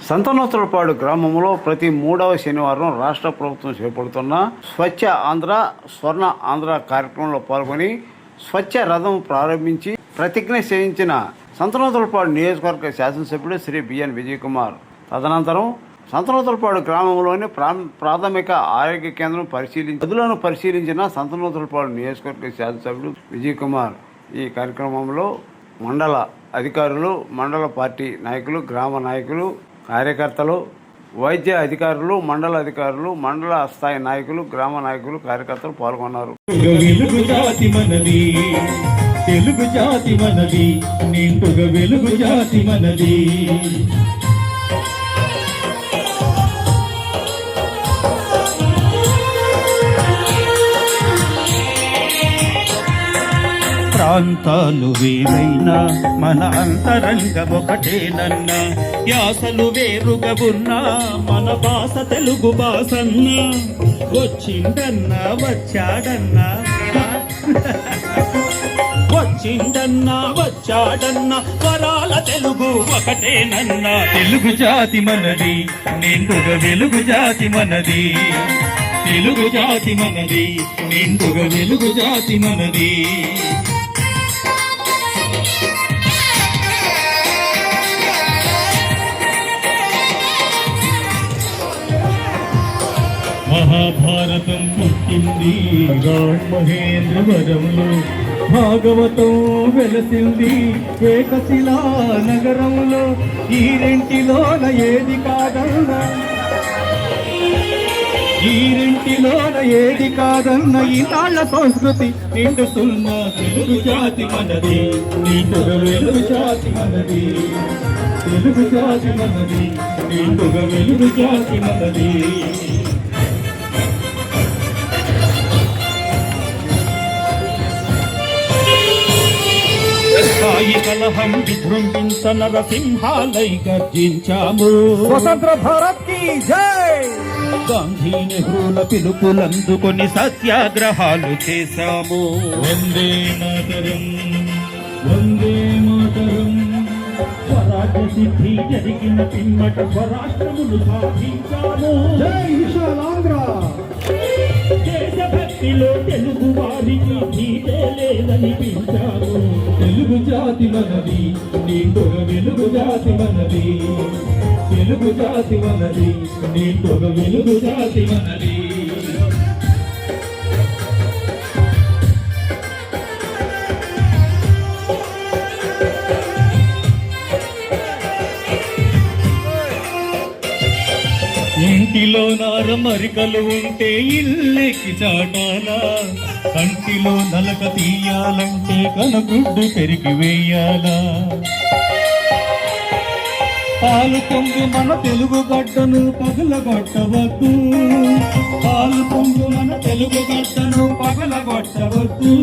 సంతనూతలపాడు గ్రామంలో ప్రతి 3వ శనివారం రాష్ట్ర ప్రభుత్వం చేపడుతున్న స్వచ్ఛ ఆంధ్ర స్వర్ణ ఆంధ్ర కార్యక్రమంలో పాల్గొని స్వచ్ఛ రథం ప్రారంభించి ప్రతిజ్ఞ చేయించిన సంతనూతలపాడు నియోజకవర్గ శాసనసభ్యుడు శ్రీ బిఎన్ విజయ్ కుమార్. తదనంతరం సంతనూతలపాడు గ్రామంలోని ప్రాథమిక ఆరోగ్య కేంద్రం గదులను పరిశీలించిన సంతనూతలపాడు నియోజకవర్గ శాసనసభ్యుడు విజయ్ కుమార్. ఈ కార్యక్రమంలో మండల అధికారులు, మండల పార్టీ నాయకులు, గ్రామ నాయకులు, కార్యకర్తలు, వైద్య అధికారులు, మండల అధికారులు, మండల స్థాయి నాయకులు, గ్రామ నాయకులు, కార్యకర్తలు పాల్గొన్నారు. వెలుగు జాతి మనది, తెలుగు జాతి మనది, నిండుగా వెలుగు జాతి మనది. ప్రాంతాలు వేరైనా మన అంతరంగం ఒకటేనన్న, యాసలు వేరుగా ఉన్నా మన భాష తెలుగు భాషన్న. వచ్చిందన్నా వచ్చాడన్నా, వచ్చిందన్నా వచ్చాడన్నా, వరాల తెలుగు ఒకటేనన్నా. తెలుగు జాతి మనది, నిండుగా వెలుగు జాతి మనది. తెలుగు జాతి మనది, నిండుగా వెలుగు జాతి మనది. మహాభారతం పుట్టింది మహేంద్రవరంలో, భాగవతం వెలసింది ఏకశిలా నగరంలో. ఈ రెంటిలోన ఏది కాదన్నా, ఈ రెంటిలోన ఏది కాదన్న, ఈనాళ్ల సంస్కృతి నిండుతున్న తెలుగు జాతి మనది, నిండుగా వెలుగు జాతి మనది. తెలుగు జాతి మనది, నిండుగా వెలుగు జాతి మనది. స్థాయి కలహం విజృంభించ నరసింహాలై గర్జించాము. స్వతంత్ర భారత్ కి జై. గాంధీ నెహ్రూల పిలుపులందుకొని సత్యాగ్రహాలు చేశాము. వందే మాతరం, వందే మాతరం. స్వరాజ్య సిద్ధి జరిగిన పిమ్మట స్వరాష్ట్రములు సాధించాము. జై విశాలాంధ్ర. దేశభక్తిలో తెలుగు వారికి నీతే లేదనిపించాము. తెలుగు జాతి మనది, నిండుగా వెలుగు జాతి మనది. తెలుగు జాతి మనది, నిండుగా వెలుగు జాతి మనది. ఇంటిలో నారమరికలు ఉంటే ఇల్లెక్కి చాటాలా, కంటిలో నలక తీయాలంటే కనగుడ్డు పెరిగి వేయాలా. పాలు పొంగు మన తెలుగు గడ్డను పగలగొట్టవద్దు, పాలు పొంగు మన తెలుగు గడ్డను పగలగొట్టవద్దు.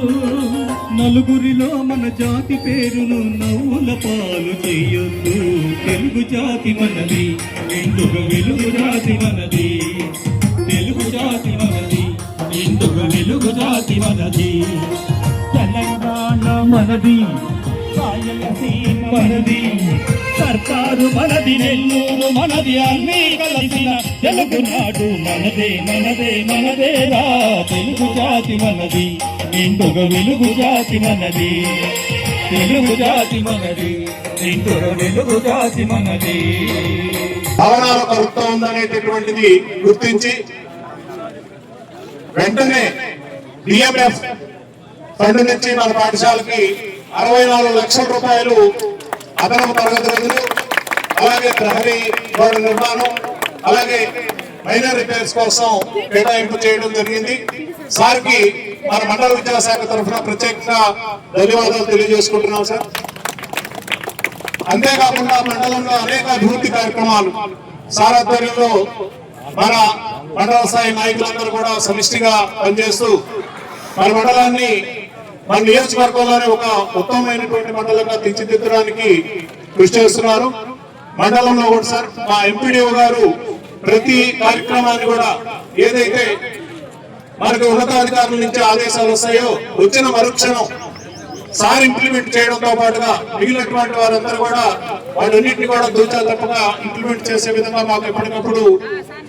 నలుగురిలో మన జాతి పేరును నవ్వుల పాలు చేయొద్దు. తెలుగు జాతి మనది, నిండుగా వెలుగు జాతి మనది. తెలుగు జాతి మనది, నిండుగా వెలుగు జాతి మనది. తెలంగాణ మనది, రాయలసీమ మనది, సర్కారు మనది, నెల్లూరు మనది, అన్నీ కలిసిన తెలుగునాడు మనదే మనదే మనదేరా. తెలుగు జాతి మనది, నిండుగా వెలుగు జాతి మనది. తెలుగు జాతి మనది, నిండుగా వెలుగు జాతి మనది. భవనాల కొరత ఉందనేటటువంటిది గుర్తించి వెంటనే డిఎంఎఫ్ ఫండ్ నుంచి మన పాఠశాలకి 64 లక్షల రూపాయలు అదనపు తరగతి గదులు, అలాగే ప్రహరీ గోడ నిర్మాణం, అలాగే మైనర్ రిపేర్స్ కోసం కేటాయింపు చేయడం జరిగింది. సార్కి మన మండల విద్యాశాఖ తరఫున ప్రత్యేకంగా ధన్యవాదాలు తెలియజేసుకుంటున్నాం సార్. అంతేకాకుండా మండలంలో అనేక అభివృద్ధి కార్యక్రమాలు సార్ ఆధ్వర్యంలో మన మండల స్థాయి నాయకులందరూ కూడా సమిష్టిగా పనిచేస్తూ మన మండలాన్ని, మన నియోజకవర్గంలోనే ఒక ఉత్తమమైనటువంటి మండలంగా తీర్చిదిద్దడానికి కృషి చేస్తున్నారు. మండలంలో కూడా సార్ మా ఎంపీడీఓ గారు ప్రతి కార్యక్రమాన్ని కూడా ఏదైతే మనకు ఉన్నతాధికారుల నుంచి ఆదేశాలు వస్తాయో వచ్చిన మరుక్షణం సార్ ఇంప్లిమెంట్ చేయడంతో పాటుగా మిగిలినటువంటి వారందరూ కూడా వాటన్నింటినీ కూడా దూచా తప్పగా ఇంప్లిమెంట్ చేసే విధంగా మాకు ఎప్పటికప్పుడు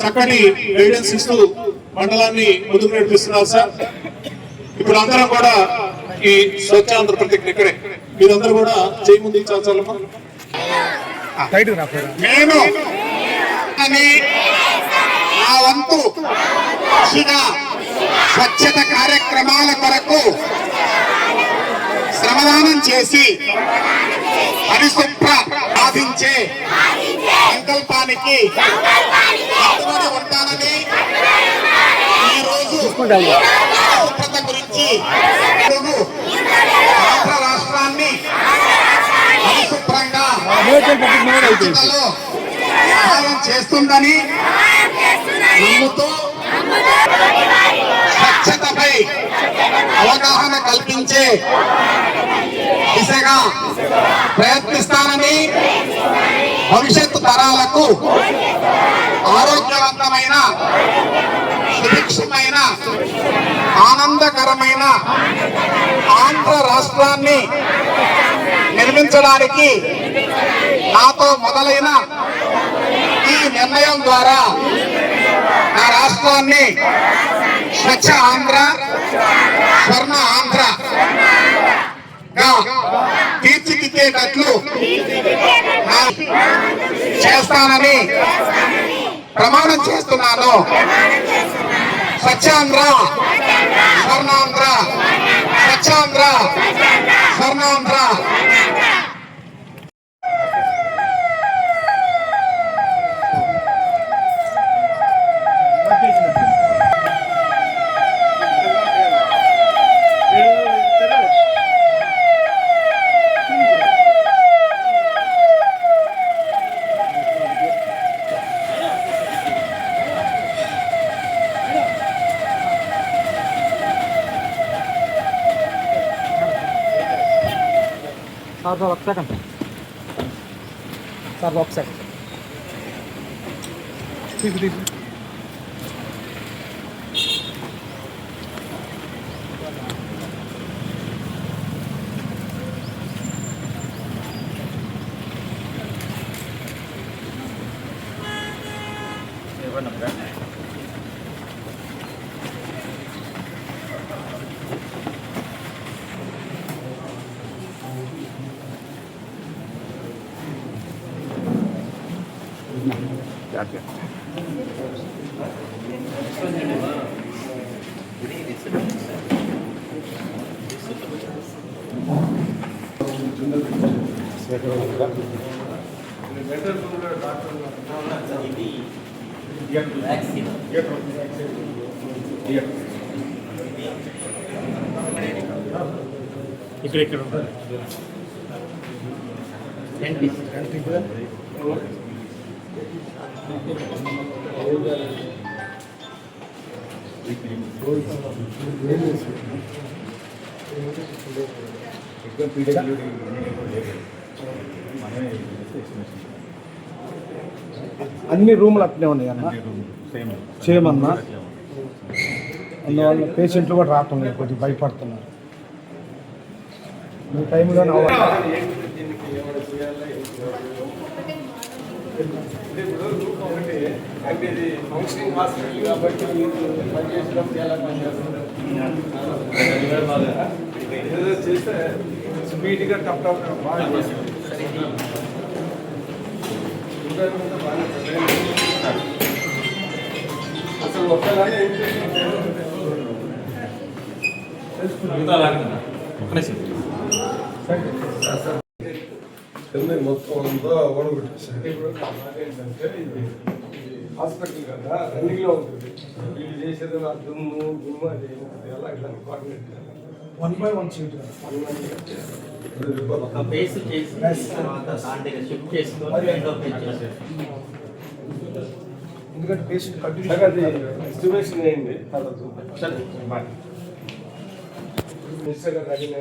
చక్కటి గైడెన్స్ ఇస్తూ మండలాన్ని ముందుకు నడిపిస్తున్నారు సార్. ఇప్పుడు అందరం కూడా ఈ స్వచ్ఛాంధ్ర ప్రతిజ్ఞ ఇక్కడే మీరందరూ కూడా చేయి ముందు ఇచ్చాలమ్మా. నేను అని నా వంతు కృషిగా స్వచ్ఛత కార్యక్రమాల కొరకు శ్రమదానం చేసి పరిశుభ్ర సాధించే సంకల్పానికి కట్టుబడి ఉంటానని ఈరోజు పరిశుభ్రత గురించి ఆంధ్ర రాష్ట్రాన్ని పరిశుభ్రంగా ఉంచుటలో సహాయం చేస్తుందని నమ్ముతూ స్వచ్ఛతపై అవగాహన కల్పించే దిశగా ప్రయత్నిస్తానని భవిష్యత్తు తరాలకు ఆరోగ్యవంతమైన సుభిక్షమైన ఆనందకరమైన ఆంధ్ర రాష్ట్రాన్ని నిర్మించడానికి నాతో మొదలైన ఈ నిర్ణయం ద్వారా నా రాష్ట్రాన్ని స్వచ్ఛ ఆంధ్ర స్వర్ణ ఆంధ్ర గా తీర్చిదిద్దేటట్లు చేస్తానని ప్రమాణం చేస్తున్నాను. స్వచ్ఛాంధ్ర స్వర్ణాంధ్ర స్వచ్ఛాంధ్ర స్వర్ణాంధ్ర. సార్ ఒక సెకండ్ సార్ ఒక సెకండ్ ఇక్కడ ఉంటారు అన్ని రూములు అట్లే ఉన్నాయి అన్న, సేమ్ అన్న. అందువల్ల పేషెంట్లు కూడా రావటం లేదు, కొద్దిగా భయపడుతున్నారు. మీ టైంలో ఫంక్షనింగ్ హాస్పిటల్ కాబట్టి పనిచేసినప్పుడు ఎలా పనిచేస్తారు చేస్తే స్పీడ్గా టప్ టప్ బాగా చేస్తారు. అసలు ఒక్కలానే చెన్నై మొత్తం అంతా ఓడగొట్టేసారు. ఏంటంటే ఇది హాస్పిటల్ కదా, రన్నింగ్లో ఉంటుంది. వీళ్ళు చేసేది నా దుమ్ము దుమ్ము అది ఎలా ఇట్లా కోఆర్డినేట్ చేయాలి. 1 by 1 సీట్ బేస్ చేసి తర్వాత దాంట్లో షిఫ్ట్ చేసుకొని ఎందుకంటే పేషెంట్ కంటిన్యూ ఎస్టిమేషన్ అయింది. మిస్టర్ గారు అడిగినా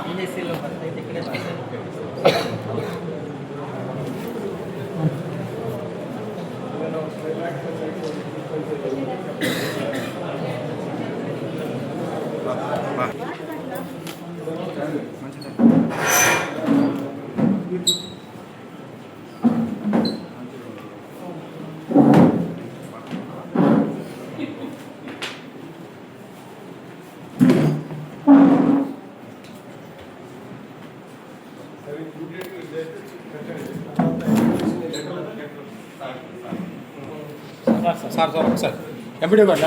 ఇండస్ట్రీలో ఫస్ట్ అయితే ఇక్కడే సార్ ఎంపీడీ గారు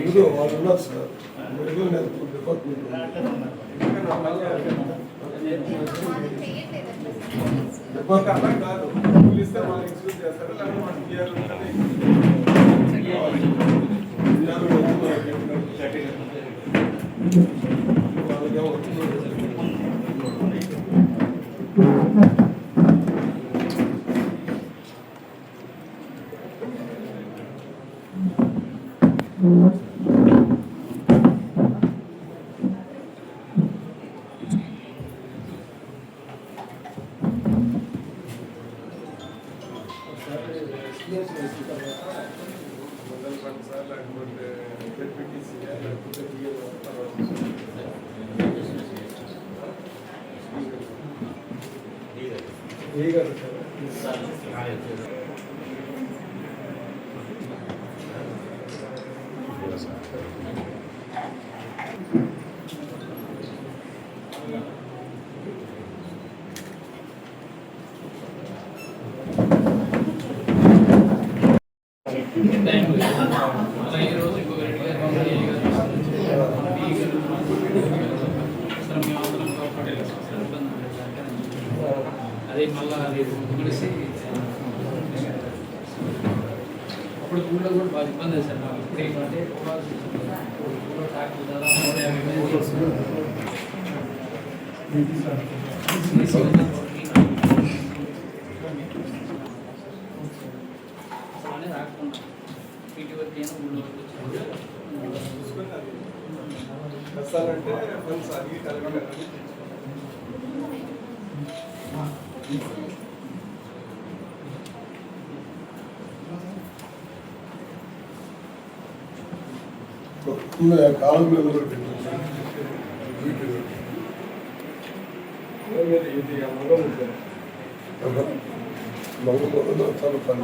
ముందు వాళ్ళు ఉన్నారు సార్ మెడికల్ డిపార్ట్మెంట్ డిపార్ట్మెంట్ కాదు పిలిస్తే వాళ్ళు ఎక్స్క్యూజ్ చేస్తారు లేకపోతే వాళ్ళు క్లియర్ ఉంటుంది వాళ్ళకేమో సార్ లేకపోతే జెడ్పీటీసీ లేకపోతే ఏ గారు సార్ అదే మళ్ళా రేపు కలిసి అప్పుడు ఊళ్ళో కూడా బాగా ఇబ్బంది సార్ నాకు ఇప్పుడు ఏంటంటే ఊళ్ళో ట్రాక్టర్ దాదాపు 150 రాకుండా వీటి వరకు ఏమో ఊళ్ళో వస్తానంటే ఫండ్స్ అడిగి కలగలేదు కాలం మీద కూడా ఇది మగ చాలా పని